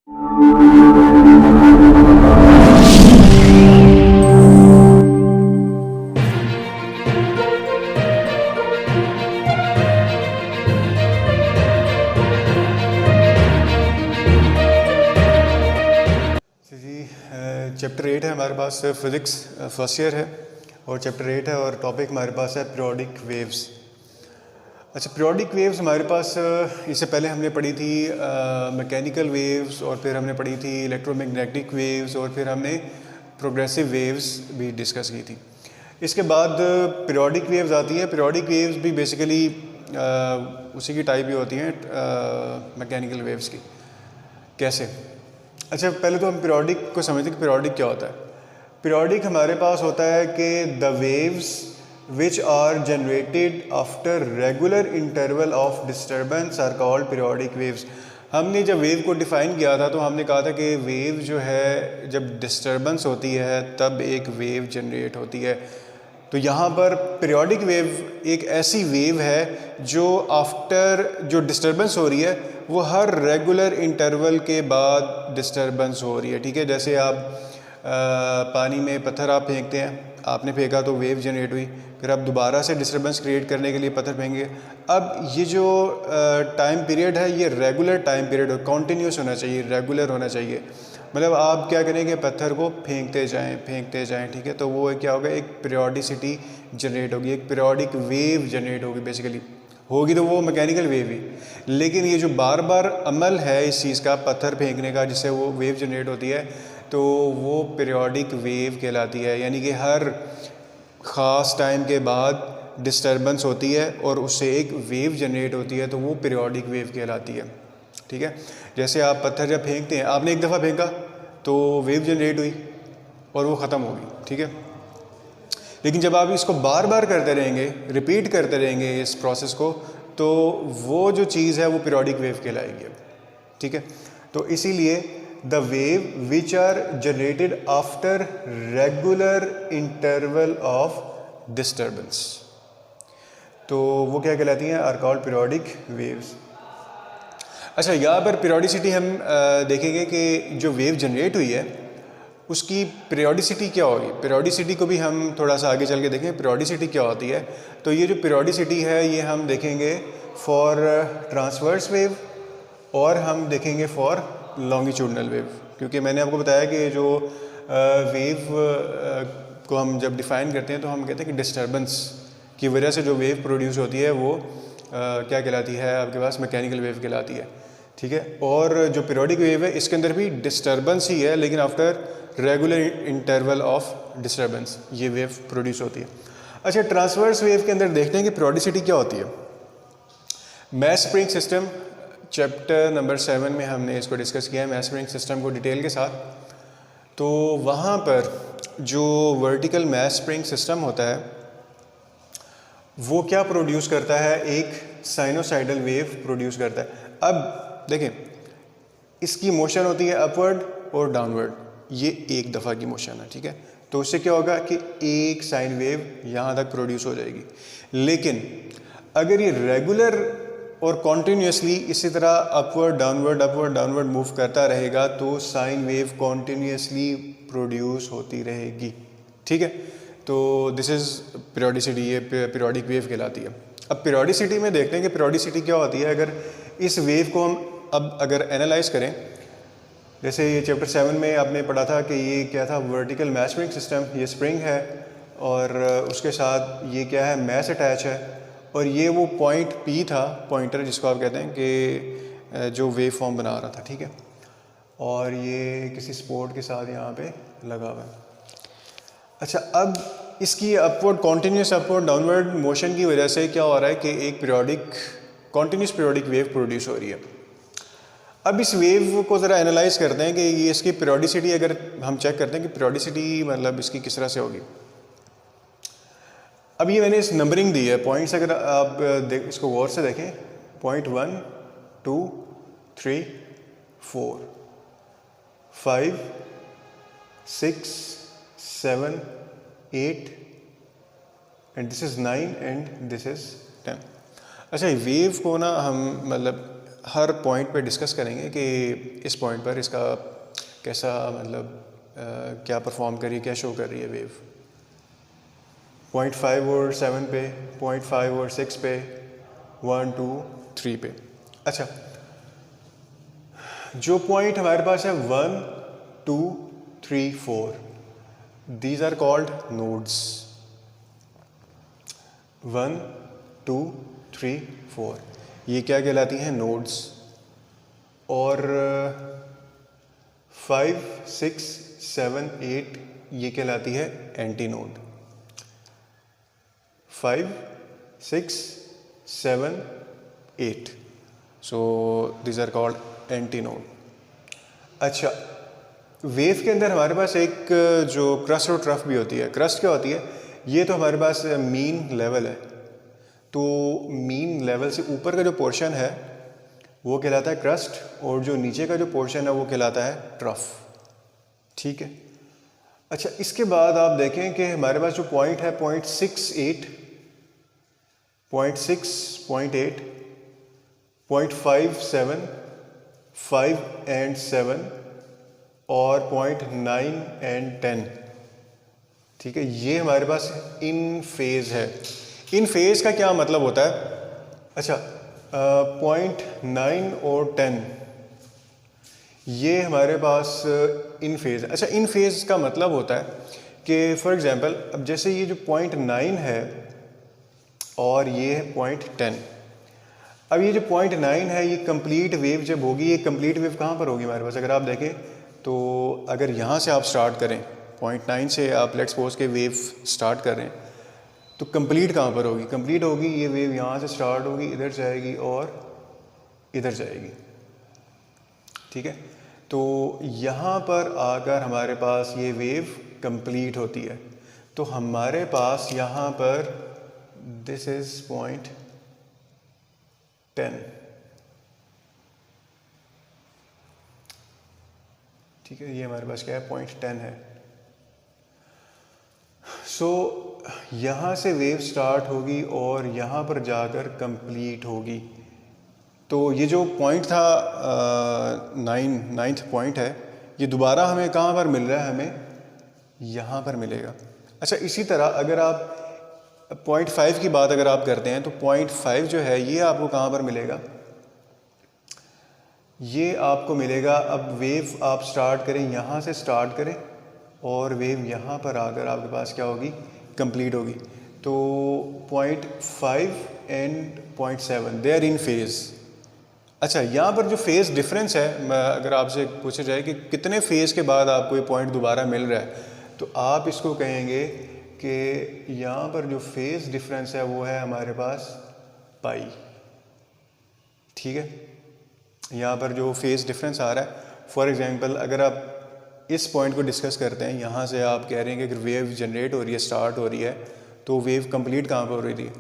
जी, chapter 8 है हमारे पास, physics first year है और चैप्टर 8 है और टॉपिक हमारे पास है पीरियोडिक वेव्स। अच्छा, पीरियोडिक वेव्स हमारे पास इससे पहले हमने पढ़ी थी मैकेनिकल वेव्स, और फिर हमने पढ़ी थी इलेक्ट्रोमैग्नेटिक वेव्स, और फिर हमने प्रोग्रेसिव वेव्स भी डिस्कस की थी। इसके बाद पीरियोडिक वेव्स आती हैं। पीरियोडिक वेव्स भी बेसिकली उसी की टाइप ही होती हैं मैकेनिकल वेव्स की। कैसे? अच्छा, पहले तो हम पीरियोडिक को समझते हैं कि पीरियोडिक क्या होता है। पीरियोडिक हमारे पास होता है कि the waves which are generated after regular interval of disturbance are called periodic waves. हमने जब वेव को डिफ़ाइन किया था तो हमने कहा था कि वेव जो है जब डिस्टर्बेंस होती है तब एक वेव जनरेट होती है। तो यहाँ पर पीरियोडिक वेव एक ऐसी वेव है जो आफ्टर जो डिस्टर्बेंस हो रही है वो हर रेगुलर इंटरवल के बाद डिस्टर्बेंस हो रही है। ठीक है, जैसे आप पानी में पत्थर आप फेंकते हैं, आपने फेंका तो वेव जनरेट हुई, फिर आप दोबारा से डिस्टर्बेंस क्रिएट करने के लिए पत्थर फेंकेंगे। अब ये जो टाइम पीरियड है ये रेगुलर टाइम पीरियड हो, कॉन्टीन्यूस होना चाहिए, रेगुलर होना चाहिए। मतलब आप क्या करेंगे, पत्थर को फेंकते जाएं, ठीक है, तो वो क्या होगा, एक पीरियोडिसिटी जनरेट होगी, एक पीरियोडिक वेव जनरेट होगी। बेसिकली होगी तो वो मैकेनिकल वेव ही, लेकिन ये जो बार बार अमल है इस चीज़ का, पत्थर फेंकने का, जिससे वो वेव जनरेट होती है, तो वो पीरियोडिक वेव कहलाती है। यानी कि हर ख़ास टाइम के बाद डिस्टर्बेंस होती है और उससे एक वेव जनरेट होती है, तो वो पीरियोडिक वेव कहलाती है। ठीक है, जैसे आप पत्थर जब फेंकते हैं, आपने एक दफ़ा फेंका तो वेव जनरेट हुई और वो ख़त्म होगी। ठीक है, लेकिन जब आप इसको बार बार करते रहेंगे, रिपीट करते रहेंगे इस प्रोसेस को, तो वो जो चीज़ है वो पीरियोडिक वेव कहलाएगी। ठीक है, तो इसीलिए the wave which are generated after regular interval of disturbance, तो वो क्या कहलाती हैं, आर कॉल्ड पीरियोडिक वेव्स। अच्छा, यहाँ पर पीरियोडिसिटी हम देखेंगे कि जो वेव जनरेट हुई है उसकी पीरियोडिसिटी क्या होगी। पीरियोडिसिटी को भी हम थोड़ा सा आगे चल के देखें, पीरियोडिसिटी क्या होती है। तो ये जो पीरियोडिसिटी है ये हम देखेंगे फॉर ट्रांसवर्स वेव और हम देखेंगे फॉर लॉन्गिट्यूडनल वेव, क्योंकि मैंने आपको बताया कि जो वेव को हम जब डिफ़ाइन करते हैं तो हम कहते हैं कि डिस्टर्बेंस की वजह से जो वेव प्रोड्यूस होती है वो क्या कहलाती है, आपके पास मैकेनिकल वेव कहलाती है। ठीक है, और जो पीरियोडिक वेव है इसके अंदर भी डिस्टर्बेंस ही है, लेकिन after regular interval of disturbance ये वेव प्रोड्यूस होती है। अच्छा, ट्रांसवर्स वेव के अंदर देखते हैं कि पीरियोडिसिटी क्या होती है। Mass spring system chapter number 7 में हमने इसको डिस्कस किया है, मैस स्प्रिंग सिस्टम को डिटेल के साथ। तो वहाँ पर जो वर्टिकल मैस स्प्रिंग सिस्टम होता है वो क्या प्रोड्यूस करता है, एक साइनोसाइडल वेव प्रोड्यूस करता है। अब देखें, इसकी मोशन होती है अपवर्ड और डाउनवर्ड, ये एक दफ़ा की मोशन है। ठीक है, तो उससे क्या होगा कि एक साइन वेव यहाँ तक प्रोड्यूस हो जाएगी। लेकिन अगर ये रेगुलर और कॉन्टीन्यूसली इसी तरह अपवर्ड डाउनवर्ड मूव करता रहेगा तो साइन वेव कॉन्टीन्यूसली प्रोड्यूस होती रहेगी। ठीक है, तो दिस इज़ पीरियोडिसिटी, ये पीरियोडिक वेव कहलाती है। अब पीरियोडिसिटी में देखते हैं कि पीरियोडिसिटी क्या होती है। अगर इस वेव को हम अब अगर एनालाइज करें, जैसे ये चैप्टर 7 में आपने पढ़ा था कि ये क्या था, वर्टिकल मैस स्प्रिंग सिस्टम, ये स्प्रिंग है और उसके साथ ये क्या है, मैस अटैच है, और ये वो पॉइंट P था, पॉइंटर जिसको आप कहते हैं, कि जो वेव फॉर्म बना रहा था। ठीक है, और ये किसी स्पोर्ट के साथ यहाँ पे लगा हुआ है। अच्छा, अब इसकी upward continuous upward downward motion की वजह से क्या हो रहा है कि एक periodic continuous periodic wave produce हो रही है। अब इस वेव को ज़रा एनालाइज करते हैं कि ये इसकी पीरियोडिसिटी, अगर हम चेक करते हैं कि पीरियोडिसिटी मतलब इसकी किस तरह से होगी। अब ये मैंने इस नंबरिंग दी है पॉइंट्स, अगर आप इसको गौर से देखें, point 1 2 3 4 5 6 7 8 and this is 9 and this is 10। अच्छा, वेव को ना हम मतलब हर पॉइंट पे डिस्कस करेंगे कि इस पॉइंट पर इसका कैसा मतलब क्या परफॉर्म कर रही है, क्या शो कर रही है वेव। 0.5 और 7 पे, 0.5 और 6 पे, 1 2 3 पे। अच्छा, जो पॉइंट हमारे पास है 1 2 3 4, दीज आर कॉल्ड नोड्स। 1 2 3 4 ये क्या कहलाती हैं? नोड्स। और 5 6 7 8 ये कहलाती है antinode. 5 6 7 8, so these are called antinode. अच्छा, वेव के अंदर हमारे पास एक जो क्रस्ट और ट्रफ भी होती है। क्रस्ट क्या होती है? ये तो हमारे पास मीन लेवल है, तो मीन लेवल से ऊपर का जो पोर्शन है वो कहलाता है क्रस्ट, और जो नीचे का जो पोर्शन है वो कहलाता है ट्रफ। ठीक है। अच्छा, इसके बाद आप देखें कि हमारे पास जो पॉइंट है 0.68, 0.6, 0.8, 0.57, 5 and 7 और 0.9 and 10। ठीक है, ये हमारे पास इन फेज है। इन फेज का क्या मतलब होता है? अच्छा, 0.9 और 10 ये हमारे पास इन फेज है। अच्छा, इन फेज का मतलब होता है कि फॉर एग्जांपल अब जैसे ये जो 0.9 है और ये है 0.10। अब ये जो 0.9 है ये कंप्लीट वेव जब होगी, ये कंप्लीट वेव कहाँ पर होगी हमारे पास? अगर आप देखें तो अगर यहाँ से आप स्टार्ट करें, 0.9 से आप लेट्स सपोज के वेव स्टार्ट कर रहे हैं, तो कंप्लीट कहाँ पर होगी? कंप्लीट होगी ये वेव यहाँ से स्टार्ट होगी, इधर जाएगी और इधर जाएगी। ठीक है, तो यहाँ पर आकर हमारे पास ये वेव कंप्लीट होती है, तो हमारे पास यहाँ पर दिस इज 0.10। ठीक है, ये हमारे पास क्या है? 0.10 है। सो यहाँ से वेव स्टार्ट होगी और यहाँ पर जाकर कंप्लीट होगी। तो ये जो पॉइंट था नाइन्थ पॉइंट है, ये दोबारा हमें कहाँ पर मिल रहा है? हमें यहाँ पर मिलेगा। अच्छा, इसी तरह अगर आप 0.5 की बात अगर आप करते हैं तो 0.5 जो है ये आपको कहाँ पर मिलेगा? ये आपको मिलेगा, अब वेव आप स्टार्ट करें, यहाँ से स्टार्ट करें और वेव यहाँ पर आकर आपके पास क्या होगी? कंप्लीट होगी। तो 0.5 and 0.7 they are in phase. अच्छा, यहाँ पर जो फेज़ डिफरेंस है, अगर आपसे पूछा जाए कि कितने फेज़ के बाद आपको ये पॉइंट दोबारा मिल रहा है, तो आप इसको कहेंगे कि यहाँ पर जो फेज़ डिफरेंस है वो है हमारे पास पाई। ठीक है, यहाँ पर जो फेज़ डिफरेंस आ रहा है, फॉर एग्जांपल अगर आप इस पॉइंट को डिस्कस करते हैं, यहाँ से आप कह रहे हैं कि अगर वेव जनरेट हो रही है, स्टार्ट हो रही है, तो वेव कंप्लीट कहाँ पर हो रही थी?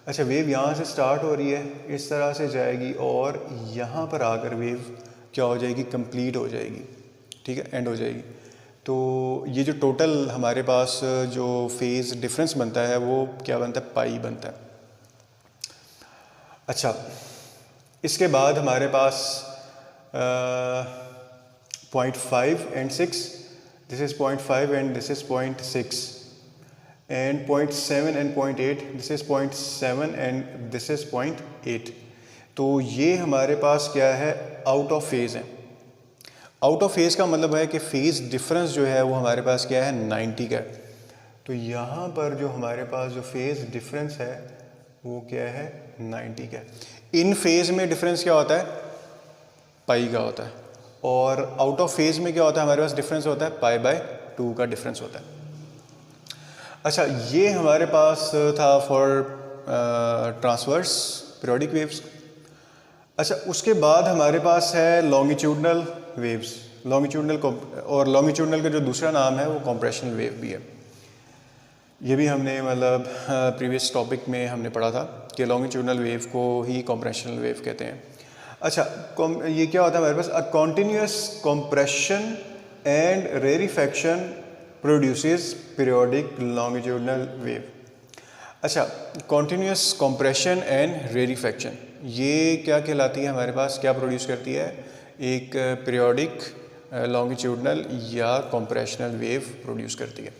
अच्छा, वेव यहाँ से स्टार्ट हो रही है, इस तरह से जाएगी और यहाँ पर आकर वेव क्या हो जाएगी? कंप्लीट हो जाएगी। ठीक है, एंड हो जाएगी। तो ये जो टोटल हमारे पास जो फेज़ डिफरेंस बनता है वो क्या बनता है? पाई बनता है। अच्छा, इसके बाद हमारे पास 0.5 and 6, this is 0.5 and this is 0.6, and 0.7 and 0.8, this is 0.7 and this is 0.8। तो ये हमारे पास क्या है? आउट ऑफ फेज़ है। आउट ऑफ फेज़ का मतलब है कि फेज़ डिफरेंस जो है वो हमारे पास क्या है? 90 का। तो यहाँ पर जो हमारे पास जो फेज़ डिफरेंस है वो क्या है? 90 का। इन फेज़ में डिफरेंस क्या होता है? पाई का होता है। और आउट ऑफ फेज़ में क्या होता है? हमारे पास डिफरेंस होता है π/2 का डिफरेंस होता है। अच्छा, ये हमारे पास था फॉर ट्रांसवर्स पीरियोडिक वेव्स। अच्छा, उसके बाद हमारे पास है लॉन्गिट्यूडनल वेव्स। लॉन्गिट्यूडनल का जो दूसरा नाम है वो कॉम्प्रेशनल वेव भी है। ये भी हमने मतलब प्रीवियस टॉपिक में हमने पढ़ा था कि लॉन्गिट्यूडनल वेव को ही कॉम्प्रेशनल वेव कहते हैं। अच्छा, ये क्या होता है हमारे पास? A continuous compression and rarefaction produces periodic longitudinal wave। अच्छा, continuous compression and rarefaction, ये क्या कहलाती है हमारे पास, क्या प्रोड्यूस करती है, एक पीरियोडिक लॉन्गिट्यूडनल या कॉम्प्रेशनल वेव प्रोड्यूस करती है।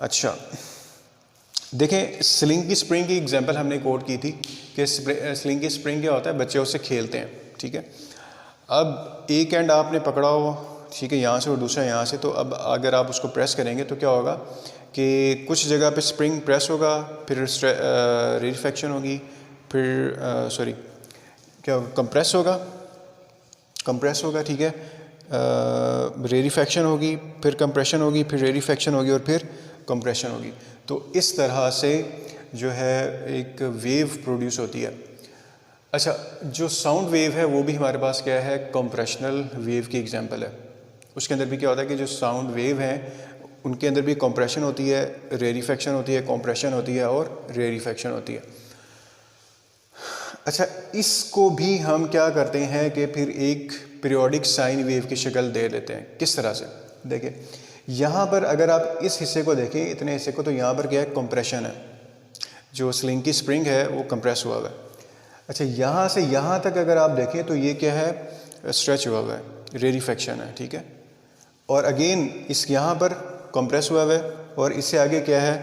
अच्छा देखें, स्लिंग की स्प्रिंग की एग्जांपल हमने कोट की थी कि स्लिंग की स्प्रिंग क्या होता है, बच्चे उससे खेलते हैं, ठीक है। अब एक एंड आपने पकड़ा हो, ठीक है, यहाँ से और दूसरा यहाँ से, तो अब अगर आप उसको प्रेस करेंगे तो क्या होगा कि कुछ जगह पे स्प्रिंग प्रेस होगा, फिर रेरिफेक्शन होगी, फिर क्या होगा, कंप्रेस होगा, ठीक है, रेरिफेक्शन होगी, फिर कंप्रेशन होगी, फिर रेरिफेक्शन होगी और फिर कंप्रेशन होगी। तो इस तरह से जो है एक वेव प्रोड्यूस होती है। अच्छा, जो साउंड वेव है वो भी हमारे पास क्या है, कंप्रेशनल वेव की एग्जांपल है। उसके अंदर भी क्या होता है कि जो साउंड वेव हैं उनके अंदर भी कंप्रेशन होती है, रेरिफेक्शन होती है, कंप्रेशन होती है और रेरिफेक्शन होती है। अच्छा, इसको भी हम क्या करते हैं कि फिर एक पीरियोडिक साइन वेव की शक्ल दे देते हैं। किस तरह से, देखिए यहाँ पर अगर आप इस हिस्से को देखें, इतने हिस्से को, तो यहाँ पर क्या है, कंप्रेशन है, जो स्लिंग की स्प्रिंग है वो कंप्रेस हुआ हुआ है। अच्छा, यहाँ से यहाँ तक अगर आप देखें तो ये क्या है, स्ट्रेच हुआ हुआ है, रेरिफेक्शन है, ठीक है। और अगेन इस यहाँ पर कंप्रेस हुआ हुआ है और इससे आगे क्या है,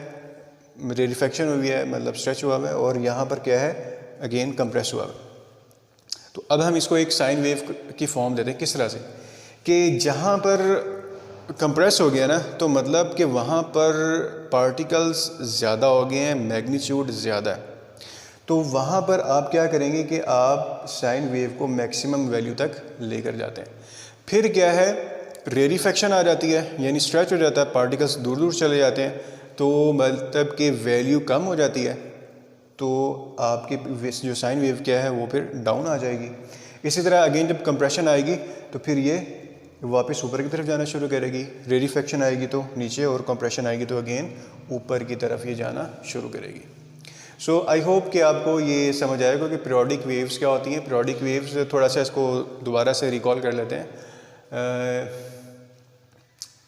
रेरिफेक्शन हुई है, मतलब स्ट्रेच हुआ हुआ है, और यहाँ पर क्या है, अगेन कंप्रेस हुआ हुआ है। तो अब हम इसको एक साइन वेव की फॉर्म देते हैं। किस तरह से कि जहाँ पर कंप्रेस हो गया ना, तो मतलब कि वहाँ पर पार्टिकल्स ज़्यादा हो गए हैं, मैग्नीट्यूड ज़्यादा है, तो वहाँ पर आप क्या करेंगे कि आप साइन वेव को मैक्सिमम वैल्यू तक लेकर जाते हैं। फिर क्या है, रेरिफेक्शन आ जाती है, यानी स्ट्रेच हो जाता है, पार्टिकल्स दूर दूर चले जाते हैं, तो मतलब कि वैल्यू कम हो जाती है, तो आपकी जो साइन वेव क्या है वो फिर डाउन आ जाएगी। इसी तरह अगेन जब कंप्रेशन आएगी तो फिर ये वापस ऊपर की तरफ जाना शुरू करेगी, रेरिफेक्शन आएगी तो नीचे, और कंप्रेशन आएगी तो अगेन ऊपर की तरफ ये जाना शुरू करेगी। सो आई होप कि आपको ये समझ आएगा कि पीरियोडिक वेव्स क्या होती हैं। पीरियोडिक वेव्स थोड़ा सा इसको दोबारा से रिकॉल कर लेते हैं,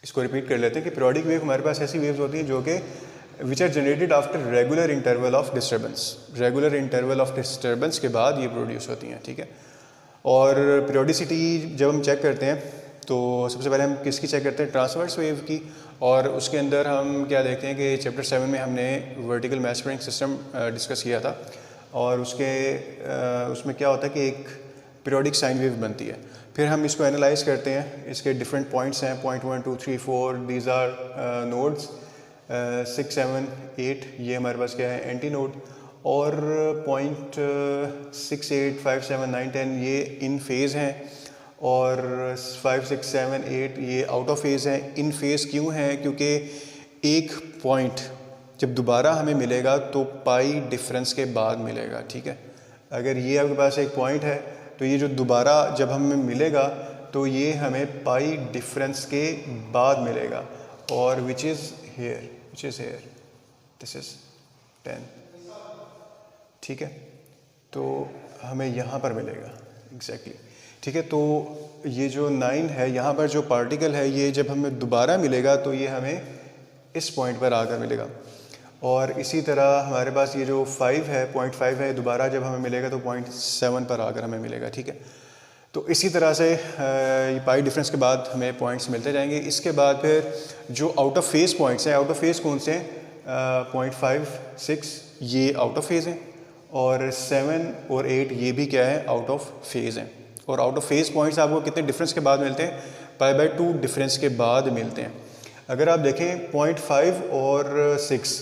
इसको रिपीट कर लेते हैं कि पीरियोडिक वेव हमारे पास ऐसी वेव्स होती हैं जो कि which are generated after regular interval of disturbance, regular interval of disturbance के बाद ये प्रोड्यूस होती हैं, ठीक है। और पीरियोडिसिटी जब हम चेक करते हैं तो सबसे पहले हम किसकी चेक करते हैं, ट्रांसवर्स वेव की, और उसके अंदर हम क्या देखते हैं कि चैप्टर 7 में हमने vertical match spring system discuss किया था, और उसमें क्या होता है कि एक पीरियोडिक साइन वेव बनती है। फिर हम इसको एनालाइज करते हैं, इसके डिफरेंट पॉइंट्स हैं, पॉइंट 1 2 3 4, दीज आर नोड्स, 6 7 8 ये हमारे पास क्या है, एंटी नोड, और पॉइंट 6 8 5 7 9 10 ये इन फेज़ हैं, और 5 6 7 8 ये आउट ऑफ फेज़ हैं। इन फेज़ क्यों हैं, क्योंकि एक पॉइंट जब दोबारा हमें मिलेगा तो पाई डिफरेंस के बाद मिलेगा, ठीक है। अगर ये आपके पास एक पॉइंट है तो ये जो दोबारा जब हमें मिलेगा तो ये हमें पाई डिफरेंस के बाद मिलेगा, और which is here, this is 10, ठीक है, तो हमें यहाँ पर मिलेगा एग्जैक्टली, ठीक है। तो ये जो 9 है यहाँ पर जो पार्टिकल है, ये जब हमें दोबारा मिलेगा तो ये हमें इस पॉइंट पर आकर मिलेगा, और इसी तरह हमारे पास ये जो 5 है, पॉइंट 5 है, दोबारा जब हमें मिलेगा तो पॉइंट 7 पर आकर हमें मिलेगा, ठीक है। तो इसी तरह से ये पाई डिफरेंस के बाद हमें पॉइंट्स मिलते जाएंगे। इसके बाद फिर जो आउट ऑफ फेज़ पॉइंट्स हैं, आउट ऑफ फेज़ कौन से हैं, पॉइंट 5 6 ये आउट ऑफ फेज़ हैं, और 7 और 8 ये भी क्या है, आउट ऑफ फेज़ हैं। और आउट ऑफ फेज़ पॉइंट्स आपको कितने डिफरेंस के बाद मिलते हैं, π/2 डिफरेंस के बाद मिलते हैं। अगर आप देखें पॉइंट 5 और 6,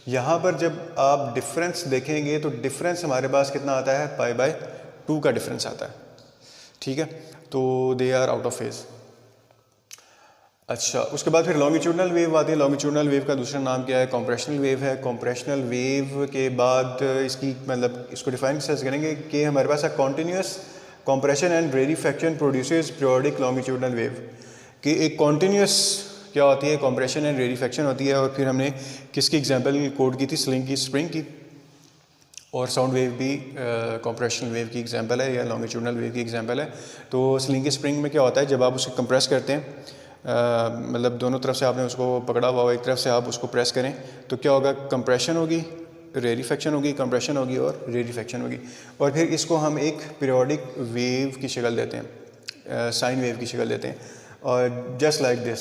यहाँ पर जब आप डिफरेंस देखेंगे तो डिफरेंस हमारे पास कितना आता है, π/2 का डिफरेंस आता है, ठीक है। तो they are out of phase. अच्छा, उसके बाद फिर लॉन्गिट्यूडनल वेव आती है। लॉन्गिट्यूडनल वेव का दूसरा नाम क्या है, कॉम्प्रेशनल वेव है। कॉम्प्रेशनल वेव के बाद इसकी मतलब इसको डिफाइन कैसे करेंगे कि हमारे पास continuous compression and rarefaction produces periodic longitudinal wave, कि एक कॉन्टीन्यूस क्या होती है, कॉम्प्रेशन एंड रेरिफेक्शन होती है। और फिर हमने किसकी एग्जांपल कोड की थी, स्लिंग की स्प्रिंग की, और साउंड वेव भी कॉम्प्रेशनल वेव की एग्जांपल है या लॉन्गिट्यूडनल वेव की एग्जांपल है। तो स्लिंग की स्प्रिंग में क्या होता है, जब आप उसे कंप्रेस करते हैं, मतलब दोनों तरफ से आपने उसको पकड़ा हुआ हो, एक तरफ से आप उसको प्रेस करें तो क्या होगा, कंप्रेशन होगी, रेरिफेक्शन होगी, कंप्रेशन होगी और रेरिफेक्शन होगी, और फिर इसको हम एक पीरियोडिक वेव की शक्ल देते हैं, साइन वेव की शक्ल देते हैं। और जस्ट लाइक दिस,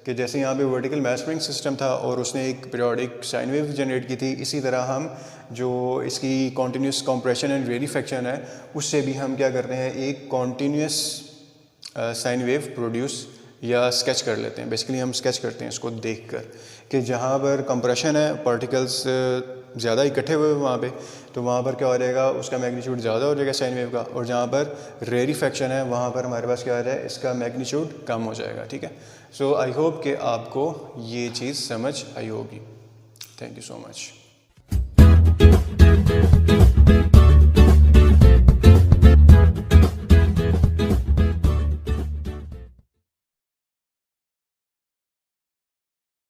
कि जैसे यहाँ पे वर्टिकल मैस स्प्रिंग सिस्टम था और उसने एक पीरियोडिक साइन वेव जनरेट की थी, इसी तरह हम जो इसकी कॉन्टीन्यूस कंप्रेशन एंड रेरिफेक्शन है उससे भी हम क्या करते हैं, एक कॉन्टीन्यूस साइन वेव प्रोड्यूस या स्केच कर लेते हैं। बेसिकली हम स्केच करते हैं इसको देखकर कि जहाँ पर कंप्रेशन है, पार्टिकल्स ज़्यादा इकट्ठे हुए वहाँ पे, तो वहाँ पर क्या हो जाएगा, उसका मैग्नीट्यूड ज़्यादा हो जाएगा साइन वेव का, और जहाँ पर रेरिफेक्शन है वहाँ पर हमारे पास क्या आ जाए, इसका मैग्नीट्यूड कम हो जाएगा। ठीक है, सो आई होप कि आपको ये चीज़ समझ आई होगी। Thank you so much.